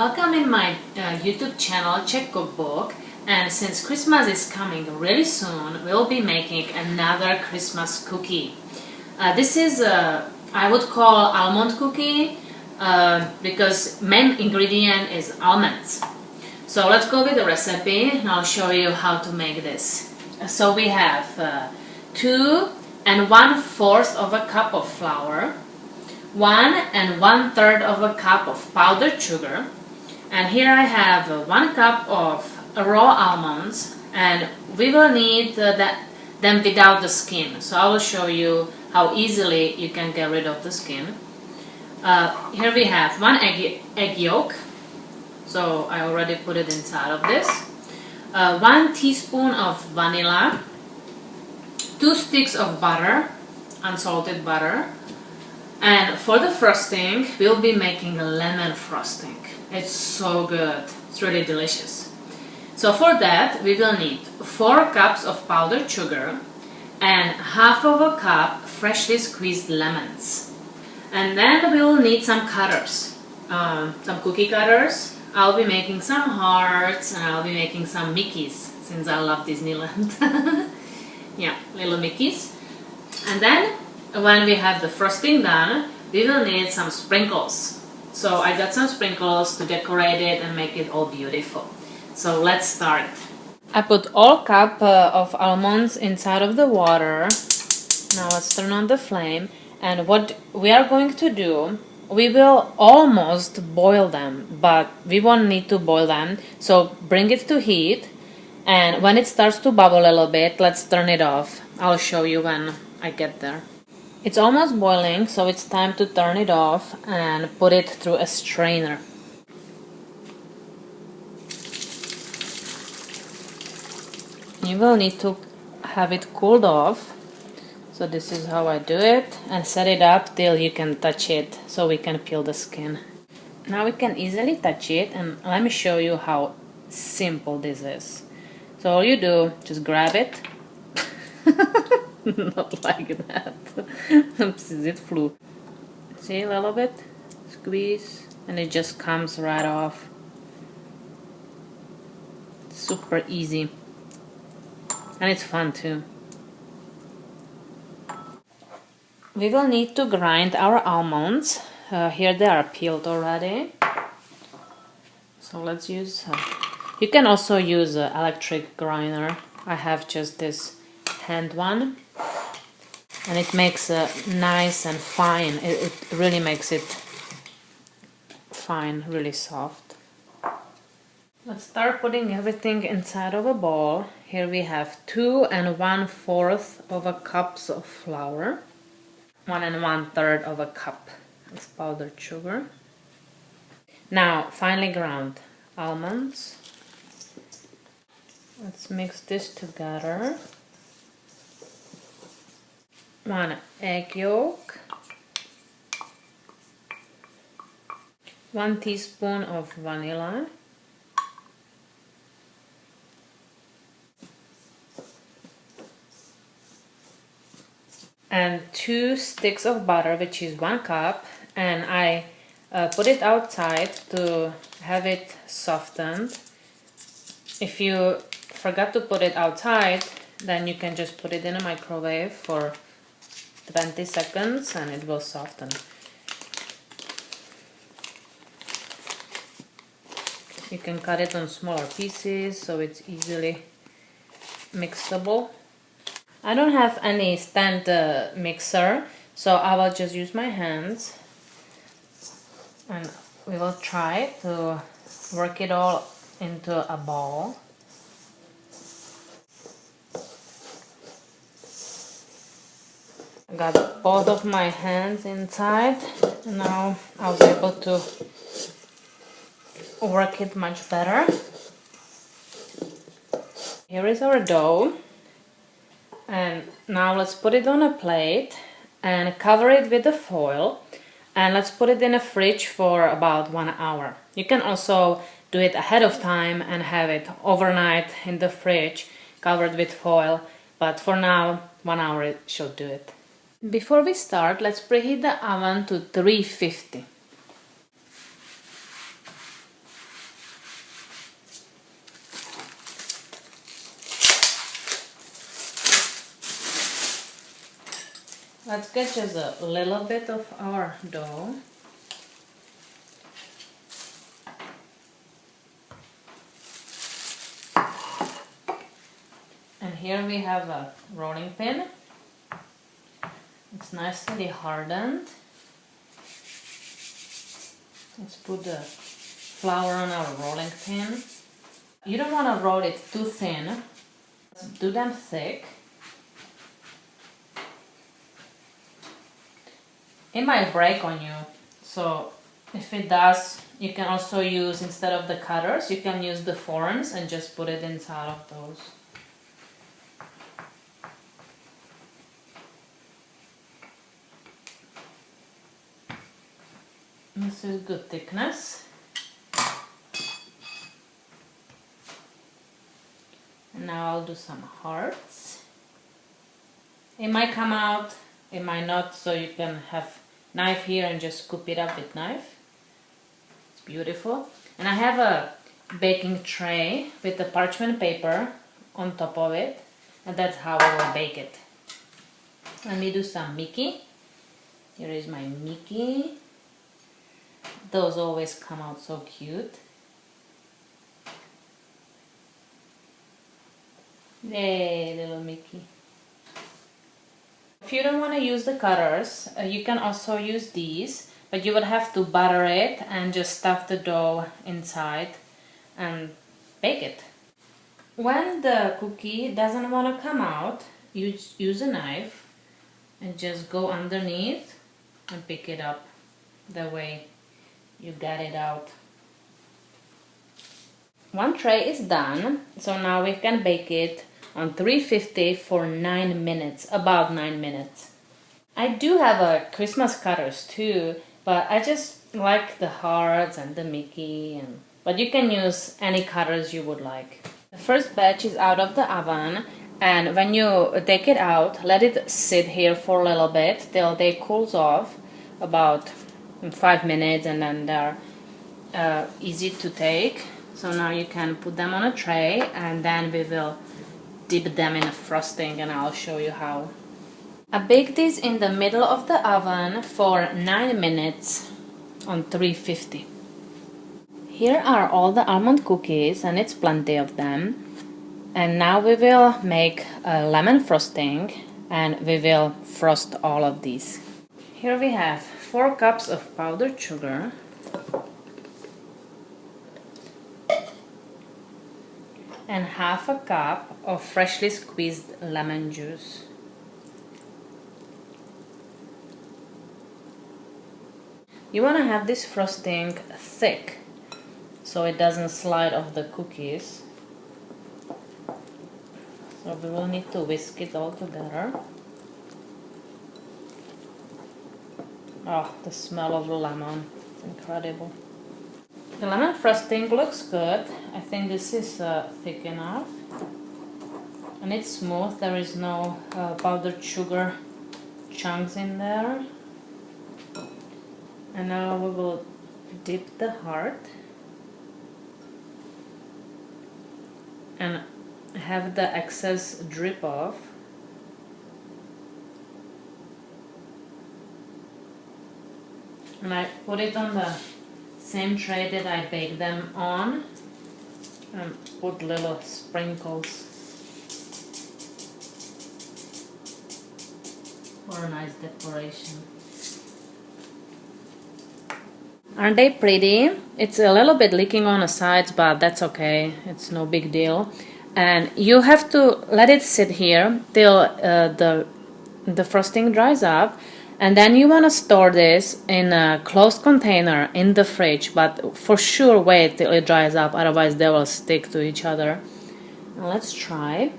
Welcome in my YouTube channel Czech Cookbook, and since Christmas is coming really soon, we'll be making another Christmas cookie. This is I would call almond cookie because main ingredient is almonds. So let's go with the recipe and I'll show you how to make this. So we have 2 1/4 of a cup of flour, 1 1/3 of a cup of powdered sugar, and here I have 1 cup of raw almonds, and we will need them without the skin. So I will show you how easily you can get rid of the skin. Here we have 1 egg yolk, so I already put it inside of this. 1 teaspoon of vanilla, 2 sticks of butter, unsalted butter, and for the frosting we'll be making a lemon frosting. It's so good, it's really delicious. So for that we will need 4 cups of powdered sugar and half of a cup freshly squeezed lemons. And then we will need some cutters, some cookie cutters. I'll be making some hearts and I'll be making some Mickeys since I love Disneyland. Yeah, little Mickeys. And then when we have the frosting done, we will need some sprinkles. So I got some sprinkles to decorate it and make it all beautiful. So let's start. I put all cup of almonds inside of the water. Now let's turn on the flame. And what we are going to do, we will almost boil them, but we won't need to boil them. So bring it to heat, and when it starts to bubble a little bit, let's turn it off. I'll show you when I get there. It's almost boiling, so it's time to turn it off and put it through a strainer. You will need to have it cooled off. So this is how I do it, and set it up till you can touch it so we can peel the skin. Now we can easily touch it, and let me show you how simple this is. So all you do, just grab it. Not like that. Oops, it flew. See, a little bit, squeeze, and it just comes right off. Super easy. And it's fun too. We will need to grind our almonds. Here they are peeled already. So let's use, you can also use an electric grinder. I have just this hand one. And it makes it nice and fine. It really makes it fine, really soft. Let's start putting everything inside of a bowl. Here we have 2 1/4 of a cups of flour, 1 1/3 of a cup of powdered sugar. Now finely ground almonds. Let's mix this together. 1 egg yolk, 1 teaspoon of vanilla, and 2 sticks of butter, which is 1 cup, and I put it outside to have it softened. If you forgot to put it outside, then you can just put it in a microwave for 20 seconds and it will soften. You can cut it on smaller pieces so it's easily mixable. I don't have any stand mixer, so I will just use my hands, and we will try to work it all into a ball. I got both of my hands inside, and now I was able to work it much better. Here is our dough, and now let's put it on a plate and cover it with the foil, and let's put it in a fridge for about 1 hour. You can also do it ahead of time and have it overnight in the fridge covered with foil, but for now 1 hour should do it. Before we start, let's preheat the oven to 350. Let's get just a little bit of our dough. And here we have a rolling pin. It's nicely hardened. Let's put the flour on our rolling pin. You don't want to roll it too thin. Do them thick. It might break on you, so if it does, you can also use, instead of the cutters, you can use the forms and just put it inside of those. This is good thickness. And now I'll do some hearts. It might come out, it might not, so you can have knife here and just scoop it up with knife. It's beautiful. And I have a baking tray with the parchment paper on top of it, and that's how I will bake it. Let me do some Mickey. Here is my Mickey. Those always come out so cute. Yay, little Mickey. If you don't want to use the cutters, you can also use these, but you would have to butter it and just stuff the dough inside and bake it. When the cookie doesn't want to come out, you use a knife and just go underneath and pick it up. That way you get it out. One tray is done, so now we can bake it on 350 for 9 minutes, about 9 minutes. I do have a Christmas cutters too, but I just like the hearts and the Mickey, but you can use any cutters you would like. The first batch is out of the oven, and when you take it out, let it sit here for a little bit till they cools off, about 5 minutes, and then they're easy to take. So now you can put them on a tray, and then we will dip them in a frosting, and I'll show you how. I bake these in the middle of the oven for 9 minutes on 350. Here are all the almond cookies, and it's plenty of them. And now we will make a lemon frosting, and we will frost all of these. Here we have 4 cups of powdered sugar, and half a cup of freshly squeezed lemon juice. You want to have this frosting thick so it doesn't slide off the cookies. So we will need to whisk it all together. Oh, the smell of the lemon, it's incredible. The lemon frosting looks good. I think this is thick enough. And it's smooth, there is no powdered sugar chunks in there. And now we will dip the heart and have the excess drip off. And I put it on the same tray that I baked them on and put little sprinkles for a nice decoration. Aren't they pretty? It's a little bit leaking on the sides, but that's okay, it's no big deal. And you have to let it sit here till the frosting dries up, and then you want to store this in a closed container in the fridge, but for sure wait till it dries up, otherwise they will stick to each other. Now let's try.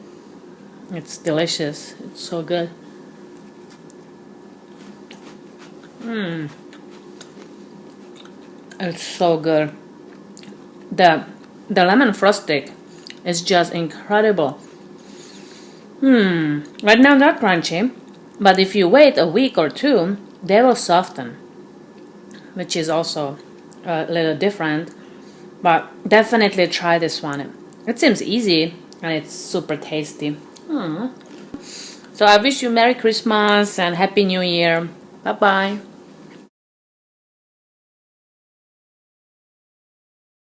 It's delicious, it's so good. It's so good. The lemon frosting is just incredible. Right now they're crunchy, but if you wait a week or two, they will soften, which is also a little different, but definitely try this one. It seems easy and it's super tasty. So So I wish you Merry Christmas and Happy New Year. Bye bye.